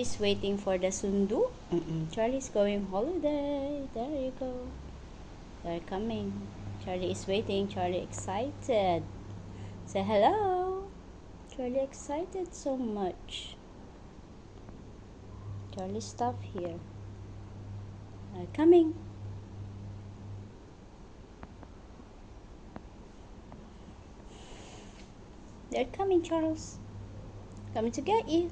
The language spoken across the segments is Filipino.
Charlie's waiting for the sundu. Charlie's going holiday. There you go. They're coming. Charlie is waiting. Charlie excited. Say hello. Charlie excited so much. Charlie, stop here. They're coming. They're coming, Charles. Coming to get you.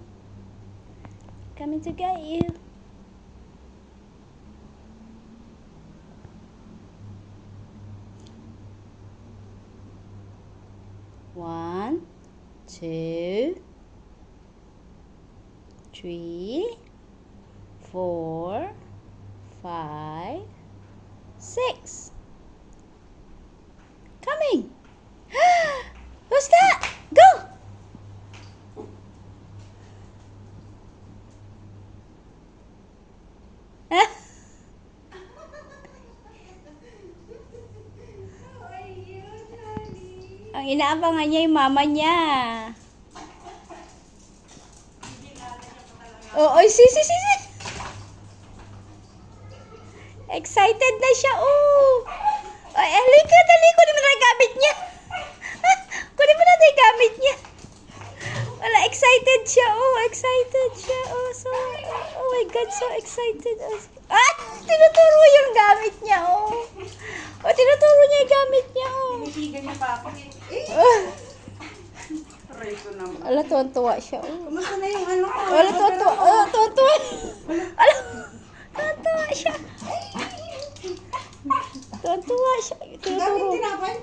Coming to get you. One, 2, 3, 4, 5, 6. Coming. Who's that? Go. Ang inaabangan niya yung mama niya. Oo, si. Excited na siya, oh. Ay, halika, dali. Kunin mo na yung gamit niya. Kunin mo na yung gamit niya. Wala, excited siya, oh. Excited siya, oh. So, oh my God, so excited. Ah, tinuturo yung gamit niya, oh. Oh, tinuturo niya yung gamit niya, oh. Tinitigan niya pa ako. Aray ko naman. Ala, tuwan-tuwa siya, oh. Kumusta na yung ano ko? Ala, tuwan-tuwa. Oh, tuwan-tuwa. Ala, tuwan-tuwa siya. Tuwan-tuwa siya. Gamit Tinuturo. tinapay?